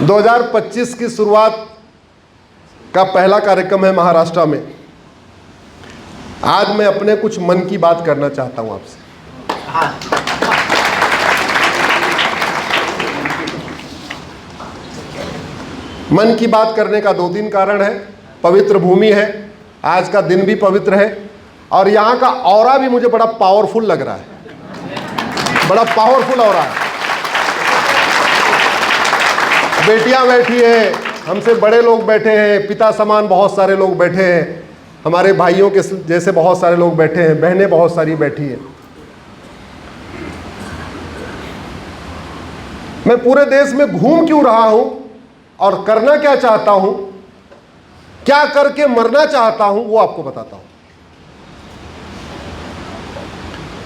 2025 की शुरुआत का पहला कार्यक्रम है महाराष्ट्र में। आज मैं अपने कुछ मन की बात करना चाहता हूं आपसे। मन की बात करने का 2-3 कारण है। पवित्र भूमि है, आज का दिन भी पवित्र है और यहाँ का ऑरा भी मुझे बड़ा पावरफुल लग रहा है, बड़ा पावरफुल ऑरा है। बेटियां बैठी है, हमसे बड़े लोग बैठे हैं, पिता समान बहुत सारे लोग बैठे हैं, हमारे भाइयों के जैसे बहुत सारे लोग बैठे हैं, बहनें बहुत सारी बैठी हैं। मैं पूरे देश में घूम क्यों रहा हूं और करना क्या चाहता हूं, क्या करके मरना चाहता हूं, वो आपको बताता हूं।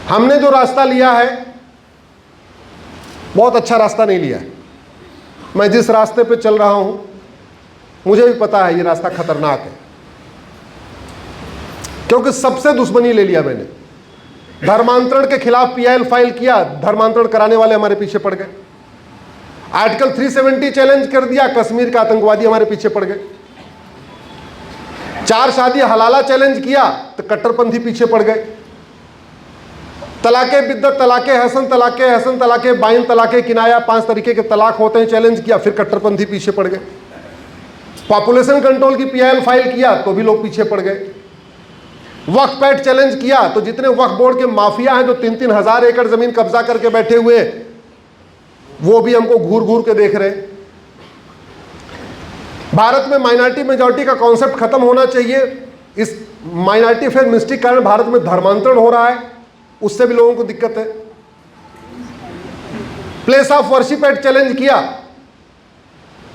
हमने जो रास्ता लिया है बहुत अच्छा रास्ता नहीं लिया है। मैं जिस रास्ते पे चल रहा हूं मुझे भी पता है ये रास्ता खतरनाक है, क्योंकि सबसे दुश्मनी ले लिया मैंने। धर्मांतरण के खिलाफ पीआईएल फाइल किया, धर्मांतरण कराने वाले हमारे पीछे पड़ गए। आर्टिकल 370 चैलेंज कर दिया, कश्मीर का आतंकवादी हमारे पीछे पड़ गए। 4 शादी हलाला चैलेंज किया तो कट्टरपंथी पीछे पड़ गए। तलाके बिद्दत, तलाके हसन, तलाके बाइन, तलाके किनाया, 5 तरीके के तलाक होते हैं, चैलेंज किया, फिर कट्टरपंथी पीछे पड़ गए। पॉपुलेशन कंट्रोल की पीआईएल फाइल किया तो भी लोग पीछे पड़ गए। वक्फ पैक्ट चैलेंज किया तो जितने वक्फ बोर्ड के माफिया हैं जो 3-3 हजार एकड़ जमीन कब्जा करके बैठे हुए, वो भी हमको घूर घूर के देख रहे। भारत में माइनॉरिटी मेजॉरिटी का कॉन्सेप्ट खत्म होना चाहिए। इस माइनॉरिटी फेयर मिस्टेक के कारण भारत में धर्मांतरण हो रहा है, उससे भी लोगों को दिक्कत है। Place of worship act challenge किया,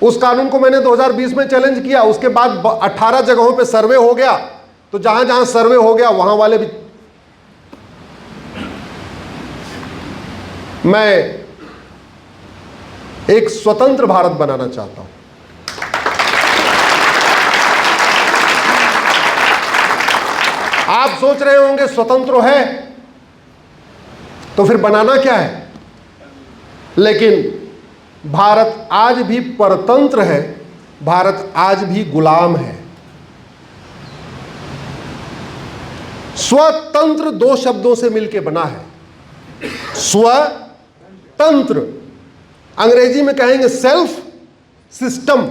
उस कानून को मैंने 2020 में चैलेंज किया। उसके बाद 18 जगहों पे सर्वे हो गया, तो जहां जहां सर्वे हो गया वहां वाले भी। मैं एक स्वतंत्र भारत बनाना चाहता हूं। आप सोच रहे होंगे स्वतंत्र है तो फिर बनाना क्या है, लेकिन भारत आज भी परतंत्र है, भारत आज भी गुलाम है। स्वतंत्र 2 शब्दों से मिलकर बना है। स्वतंत्र, अंग्रेजी में कहेंगे सेल्फ सिस्टम,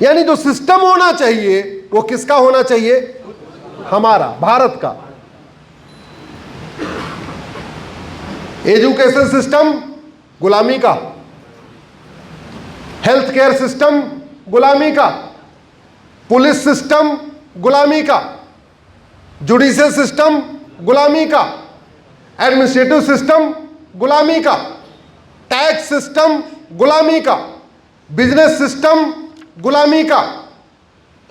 यानी जो सिस्टम होना चाहिए वो किसका होना चाहिए, हमारा, भारत का। एजुकेशन सिस्टम गुलामी का, हेल्थ केयर सिस्टम गुलामी का, पुलिस सिस्टम गुलामी का, जुडिशियल सिस्टम गुलामी का, एडमिनिस्ट्रेटिव सिस्टम गुलामी का, टैक्स सिस्टम गुलामी का, बिजनेस सिस्टम गुलामी का,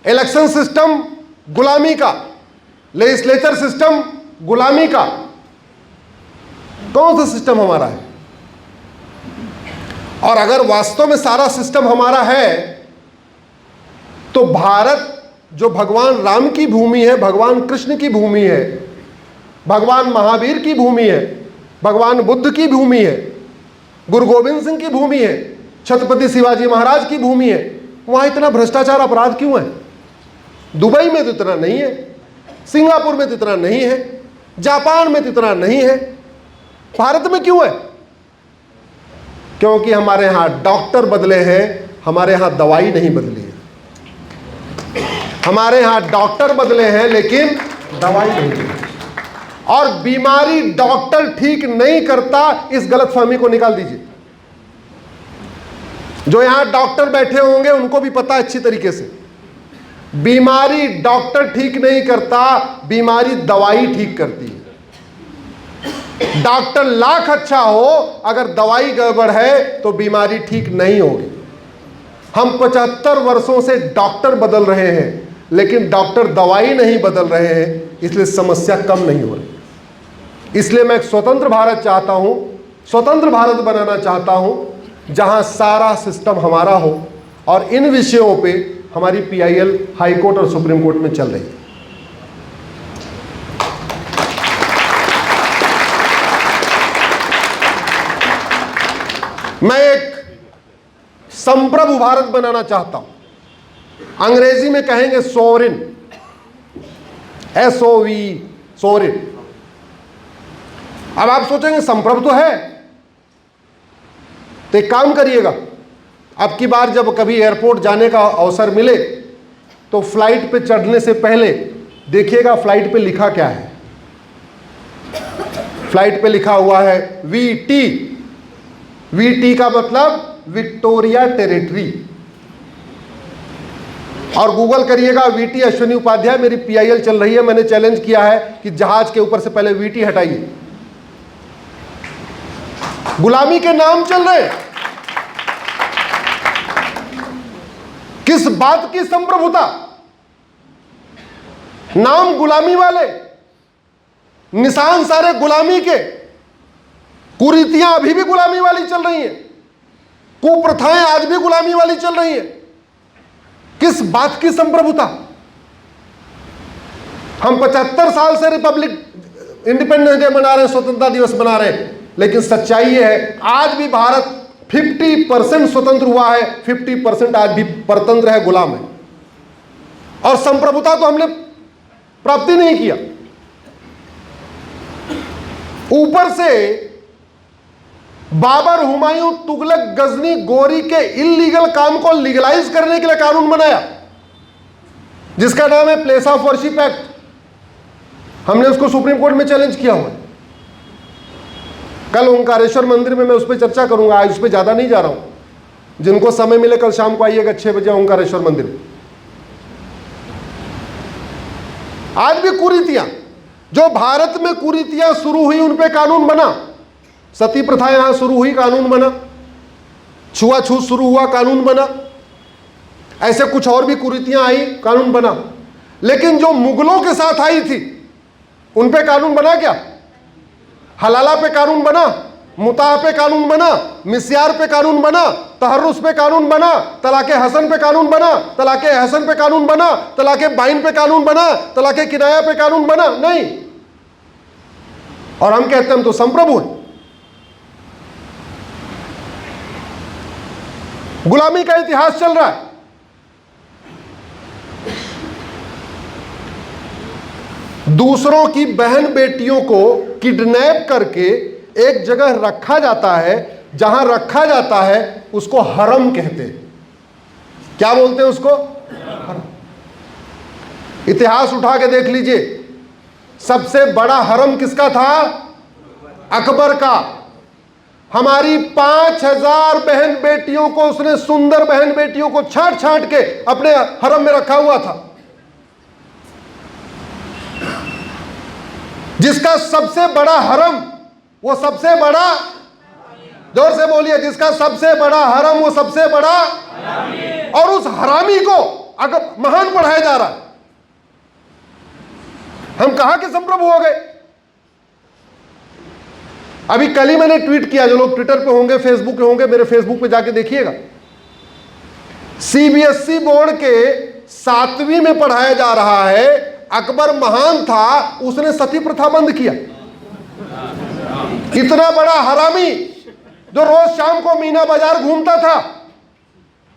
इलेक्शन सिस्टम गुलामी का, लेजिस्लेचर सिस्टम गुलामी का। कौन सा सिस्टम हमारा है? और अगर वास्तव में सारा सिस्टम हमारा है तो भारत जो भगवान राम की भूमि है, भगवान कृष्ण की भूमि है, भगवान महावीर की भूमि है, भगवान बुद्ध की भूमि है, गुरु गोविंद सिंह की भूमि है, छत्रपति शिवाजी महाराज की भूमि है, वहां इतना भ्रष्टाचार अपराध क्यों है? दुबई में तो इतना नहीं है, सिंगापुर में तो इतना नहीं है, जापान में तो इतना नहीं है, भारत में क्यों है? क्योंकि हमारे यहां डॉक्टर बदले हैं, हमारे यहां दवाई नहीं बदली है। हमारे यहां डॉक्टर बदले हैं लेकिन दवाई नहीं बदली। और बीमारी डॉक्टर ठीक नहीं करता, इस गलतफहमी को निकाल दीजिए। जो यहां डॉक्टर बैठे होंगे उनको भी पता है अच्छी तरीके से, बीमारी डॉक्टर ठीक नहीं करता, बीमारी दवाई ठीक करती है। डॉक्टर लाख अच्छा हो, अगर दवाई गड़बड़ है तो बीमारी ठीक नहीं होगी। हम 75 वर्षों से डॉक्टर बदल रहे हैं लेकिन डॉक्टर दवाई नहीं बदल रहे हैं, इसलिए समस्या कम नहीं हो रही। इसलिए मैं एक स्वतंत्र भारत चाहता हूं, स्वतंत्र भारत बनाना चाहता हूं जहां सारा सिस्टम हमारा हो। और इन विषयों पे हमारी पीआईएल हाई कोर्ट और सुप्रीम कोर्ट में चल रही है। मैं एक संप्रभु भारत बनाना चाहता हूं। अंग्रेजी में कहेंगे सोवरिन, SOV, सोवरिन। अब आप सोचेंगे संप्रभु तो है, तो एक काम करिएगा, अब की बार जब कभी एयरपोर्ट जाने का अवसर मिले तो फ्लाइट पे चढ़ने से पहले देखिएगा फ्लाइट पे लिखा क्या है। फ्लाइट पे लिखा हुआ है VT। VT का मतलब विक्टोरिया टेरिटरी। और गूगल करिएगा VT अश्विनी उपाध्याय, मेरी PIL चल रही है, मैंने चैलेंज किया है कि जहाज के ऊपर से पहले VT हटाइए। गुलामी के नाम चल रहे, किस बात की संप्रभुता? नाम गुलामी वाले, निशान सारे गुलामी के, कुरीतियां अभी भी गुलामी वाली चल रही हैं, कुप्रथाएं आज भी गुलामी वाली चल रही हैं। किस बात की संप्रभुता? हम 75 साल से रिपब्लिक इंडिपेंडेंस डे मना रहे हैं, स्वतंत्रता दिवस मना रहे हैं, लेकिन सच्चाई ये है आज भी भारत 50% स्वतंत्र हुआ है, 50% आज भी परतंत्र है, गुलाम है। और संप्रभुता तो हमने प्राप्ति नहीं किया। ऊपर से बाबर, हुमायूं, तुगलक, गजनी, गोरी के इल्लीगल काम को लीगलाइज करने के लिए कानून बनाया, जिसका नाम है प्लेस ऑफ वर्शिप एक्ट। हमने उसको सुप्रीम कोर्ट में चैलेंज किया हुआ है। कल ओंकारेश्वर मंदिर में मैं उस पर चर्चा करूंगा, आज उस पर ज्यादा नहीं जा रहा हूं। जिनको समय मिले कल शाम को आइएगा 6 बजे ओंकारेश्वर मंदिर। आज भी कुरीतियां, जो भारत में कुरीतियां शुरू हुई उन पे कानून बना। सती प्रथा यहां शुरू हुई, कानून बना। छुआछूत शुरू हुआ, कानून बना। ऐसे कुछ और भी कुरीतियां आई, कानून बना। लेकिन जो मुगलों के साथ आई थी उन पे कानून बना क्या? हलाला पे कानून बना, मुताह पे कानून बना, मिस्यार पे कानून बना, तहर्रुस पे कानून बना, तलाके हसन पे कानून बना, तलाके हसन पे कानून बना, तलाके बाइन पे कानून बना, तलाके किनाया पे कानून बना? नहीं। और हम कहते हैं हम तो संप्रभु हैं। गुलामी का इतिहास चल रहा है। दूसरों की बहन बेटियों को किडनैप करके एक जगह रखा जाता है, जहां रखा जाता है उसको हरम कहते हैं। क्या बोलते हैं उसको? हरम। इतिहास उठा के देख लीजिए, सबसे बड़ा हरम किसका था? अकबर का। हमारी 5000 बहन बेटियों को उसने, सुंदर बहन बेटियों को छांट छांट के अपने हरम में रखा हुआ था। जिसका सबसे बड़ा हरम, वो सबसे बड़ा, जोर से बोलिए, जिसका सबसे बड़ा हरम वो सबसे बड़ा, और उस हरामी को अगर महान पढ़ाया जा रहा है, हम कहां के संप्रभु हो गए? अभी कल ही मैंने ट्वीट किया, जो लोग ट्विटर पे होंगे, फेसबुक पे होंगे, मेरे फेसबुक पे जाके देखिएगा। CBSE बोर्ड के 7वीं में पढ़ाया जा रहा है, अकबर महान था, उसने सती प्रथा बंद किया। इतना बड़ा हरामी जो रोज शाम को मीना बाजार घूमता था,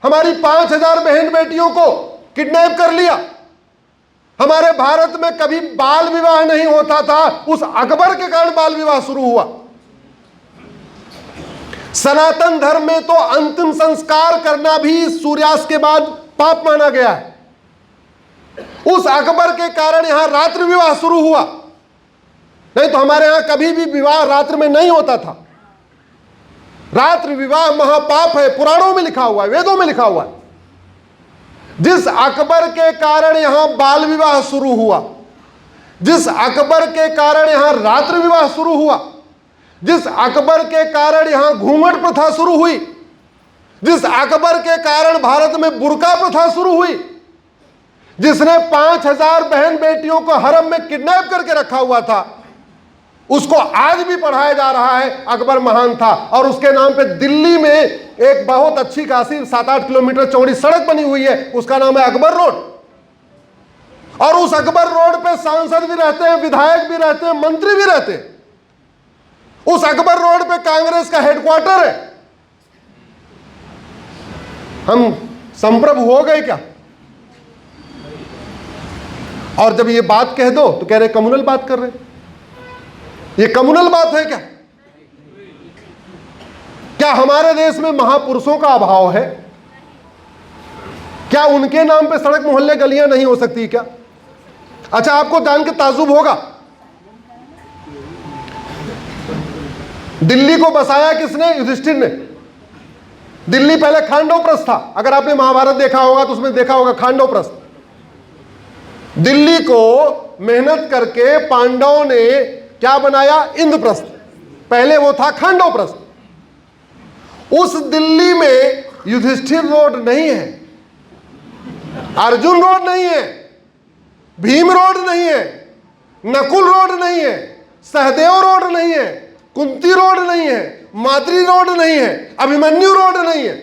हमारी 5000 बहन बेटियों को किडनैप कर लिया। हमारे भारत में कभी बाल विवाह नहीं होता था, उस अकबर के कारण बाल विवाह शुरू हुआ। सनातन धर्म में तो अंतिम संस्कार करना भी सूर्यास्त के बाद पाप माना गया है। उस अकबर के कारण यहां रात्रि विवाह शुरू हुआ, नहीं तो हमारे यहां कभी भी विवाह रात्रि में नहीं होता था। रात्रि विवाह महापाप है, पुराणों में लिखा हुआ है, वेदों में लिखा हुआ है। जिस अकबर के कारण यहां बाल विवाह शुरू हुआ, जिस अकबर के कारण यहां रात्रि विवाह शुरू हुआ, जिस अकबर के कारण यहां घूंघट प्रथा शुरू हुई, जिस अकबर के कारण भारत में बुर्का प्रथा शुरू हुई, जिसने 5000 बहन बेटियों को हरम में किडनैप करके रखा हुआ था, उसको आज भी पढ़ाया जा रहा है अकबर महान था। और उसके नाम पे दिल्ली में एक बहुत अच्छी खासी 7-8 किलोमीटर चौड़ी सड़क बनी हुई है, उसका नाम है अकबर रोड। और उस अकबर रोड पे सांसद भी रहते हैं, विधायक भी रहते हैं, मंत्री भी रहते हैं। उस अकबर रोड पे कांग्रेस का हेडक्वार्टर है। हम संप्रभु हो गए क्या? और जब ये बात कह दो तो कह रहे कम्युनल बात कर रहे। ये कम्युनल बात है क्या? क्या हमारे देश में महापुरुषों का अभाव है? क्या उनके नाम पे सड़क मोहल्ले गलियां नहीं हो सकती क्या? अच्छा, आपको जान के ताज्जुब होगा, दिल्ली को बसाया किसने? युधिष्ठिर ने। दिल्ली पहले खांडव प्रस्थ था। अगर आपने महाभारत देखा होगा तो उसमें देखा होगा खांडव प्रस्थ। दिल्ली को मेहनत करके पांडवों ने क्या बनाया? इंद्रप्रस्थ। पहले वो था खांडव प्रस्थ। उस दिल्ली में युधिष्ठिर रोड नहीं है, अर्जुन रोड नहीं है, भीम रोड नहीं है, नकुल रोड नहीं है, सहदेव रोड नहीं है, कुंती रोड नहीं है, माद्री रोड नहीं है, अभिमन्यु रोड नहीं है।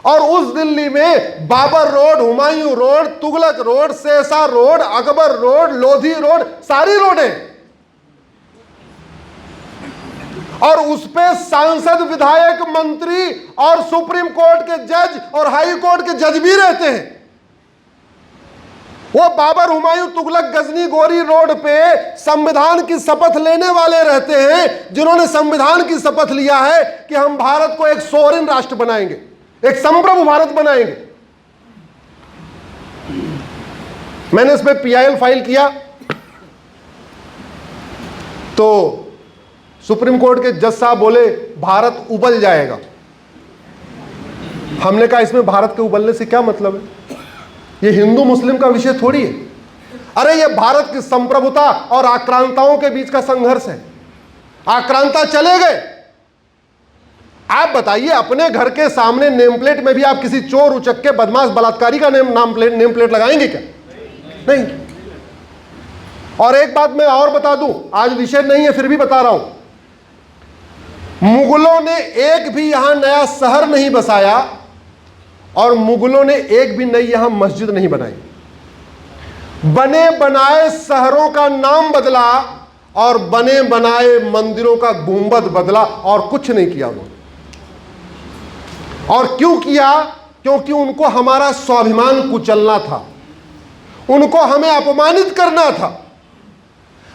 और उस दिल्ली में Babar road, Humayun road, Tughlaq road, Shesha road, Akbar road, Lodhi road, सारी रोडें। और उस पे सांसद, विधायक, मंत्री और सुप्रीम कोर्ट के जज और हाई कोर्ट के जज भी रहते हैं। वो बाबर, हुमायूं, तुगलक, गजनी, गोरी रोड पे संविधान की शपथ लेने वाले रहते हैं, जिन्होंने संविधान की शपथ लिया है कि हम भारत को एक सोवरेन राष्ट्र बनाएंगे, एक संप्रभु भारत बनाएंगे। मैंने इस पे PIL फाइल किया तो सुप्रीम कोर्ट के जज साहब बोले भारत उबल जाएगा। हमने कहा इसमें भारत के उबलने से क्या मतलब है? ये हिंदू मुस्लिम का विषय थोड़ी है। अरे ये भारत की संप्रभुता और आक्रांताओं के बीच का संघर्ष है। आक्रांता चले गए। आप बताइए, अपने घर के सामने नेम प्लेट में भी आप किसी चोर, उचक्के, बदमाश, बलात्कारी का नेम प्लेट लगाएंगे क्या? नहीं। और एक बात मैं और बता दूं, आज विषय नहीं है फिर भी बता रहा हूं, मुगलों ने एक भी यहां नया शहर नहीं बसाया और मुगलों ने एक भी नई यहां मस्जिद नहीं बनाई। बने बनाए शहरों का नाम बदला और बने बनाए मंदिरों का गुंबद बदला और कुछ नहीं किया उन्होंने। और क्यों किया? क्योंकि उनको हमारा स्वाभिमान कुचलना था, उनको हमें अपमानित करना था।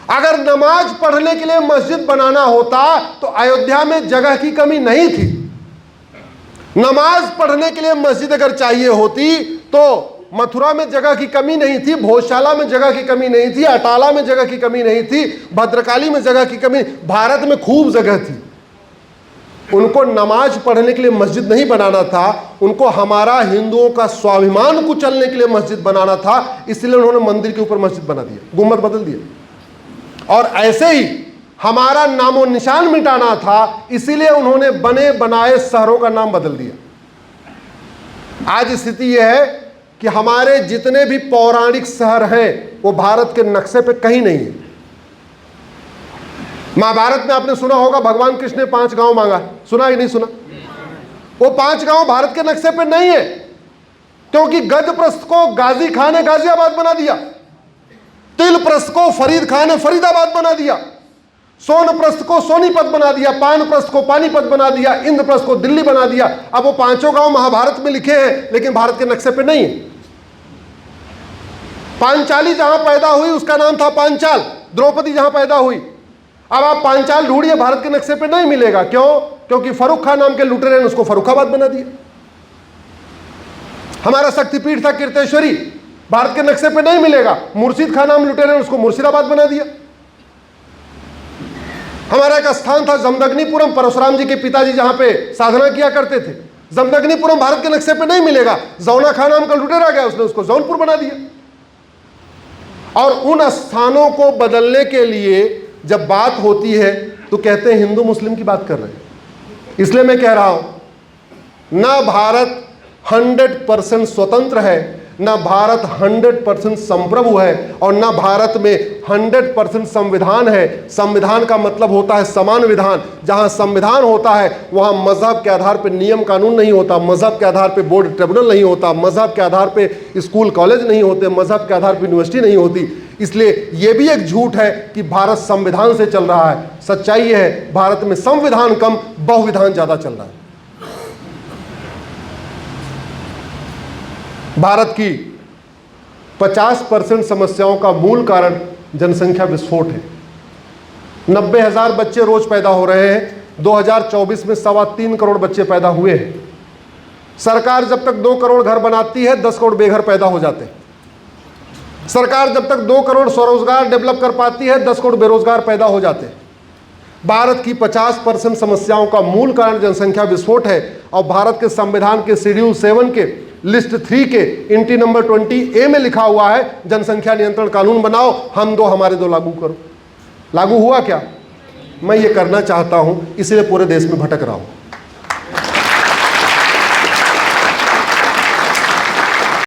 अगर नमाज पढ़ने के लिए मस्जिद बनाना होता तो अयोध्या में जगह की कमी नहीं थी। नमाज पढ़ने के लिए मस्जिद अगर चाहिए होती तो मथुरा में जगह की कमी नहीं थी, भोजशाला में जगह की कमी नहीं थी, अटाला में जगह की कमी नहीं थी, भद्रकाली में जगह की कमी, भारत में खूब जगह थी। उनको नमाज पढ़ने के लिए मस्जिद नहीं बनाना था, उनको हमारा हिंदुओं का स्वाभिमान कुचलने के लिए मस्जिद बनाना था। इसलिए उन्होंने मंदिर के ऊपर मस्जिद बना दिया, गुंबद बदल दिया। और ऐसे ही हमारा नामो निशान मिटाना था, इसीलिए उन्होंने बने बनाए शहरों का नाम बदल दिया। आज स्थिति यह है कि हमारे जितने भी पौराणिक शहर हैं वो भारत के नक्शे पे कहीं नहीं है। महाभारत में आपने सुना होगा भगवान कृष्ण ने 5 गांव मांगा, सुना ही नहीं सुना? वो 5 गांव भारत के नक्शे पे नहीं है, क्योंकि गजप्रस्थ को गाजी खान ने गाजियाबाद बना दिया, तिलप्रस्थ को फरीद खान ने फरीदाबाद बना दिया, सोनप्रस्थ को सोनीपत बना दिया, पानप्रस्थ को पानीपत बना दिया, इंद्रप्रस्थ को दिल्ली बना दिया। अब वो 5 गांव महाभारत में लिखे हैं लेकिन भारत के नक्शे पे नहीं है। पांचाली जहां पैदा हुई उसका नाम था पांचाल, द्रौपदी जहां पैदा हुई। अब आप पांचाल ढूंढिए, भारत के नक्शे पे नहीं मिलेगा। क्यों? क्योंकि फर्रुख खान नाम के लुटेरे ने उसको फर्रुखाबाद बना दिया। हमारा शक्तिपीठ था कीर्तेश्वरी, भारत के नक्शे पे नहीं मिलेगा। मुर्शिद खान नाम लुटेरे ने उसको मुर्शिदाबाद बना दिया। हमारा एक स्थान था जमदग्निपुरम, परशुराम जी के पिताजी जहां पे साधना किया करते थे। जमदग्निपुरम भारत के नक्शे पे नहीं मिलेगा। जौना खान नाम का लुटेरा गया, उसने उसको जौनपुर बना दिया। और उन स्थानों को बदलने के लिए जब बात होती है तो कहते हैं हिंदू मुस्लिम की बात कर रहे हैं। इसलिए मैं कह रहा हूं, ना भारत 100% स्वतंत्र है, ना भारत 100% संप्रभु है, और ना भारत में 100% संविधान है। संविधान का मतलब होता है समान विधान। जहां संविधान होता है वहां मजहब के आधार पर नियम कानून नहीं होता, मजहब के आधार पर बोर्ड ट्रिब्यूनल नहीं होता, मजहब के आधार पर स्कूल कॉलेज नहीं होते, मजहब के आधार पर यूनिवर्सिटी नहीं होती। इसलिए यह भी एक झूठ है कि भारत संविधान से चल रहा है। सच्चाई यह है भारत में संविधान कम, बहुविधान ज्यादा चल रहा है। भारत की 50% समस्याओं का मूल कारण जनसंख्या विस्फोट है। 90,000 बच्चे रोज पैदा हो रहे हैं। 2024 में 3.25 करोड़ बच्चे पैदा हुए हैं। सरकार जब तक 2 करोड़ घर बनाती है, 10 करोड़ बेघर पैदा हो जाते हैं। सरकार जब तक 2 करोड़ स्वरोजगार डेवलप कर पाती है, 10 करोड़ बेरोजगार पैदा हो जाते हैं। भारत की 50% समस्याओं का मूल कारण जनसंख्या विस्फोट है। और भारत के संविधान के शेड्यूल 7 के लिस्ट 3 के इंटी नंबर 20A में लिखा हुआ है, जनसंख्या नियंत्रण कानून बनाओ, हम दो हमारे दो लागू करो। लागू हुआ क्या? मैं ये करना चाहता हूं, इसलिए पूरे देश में भटक रहा हूं।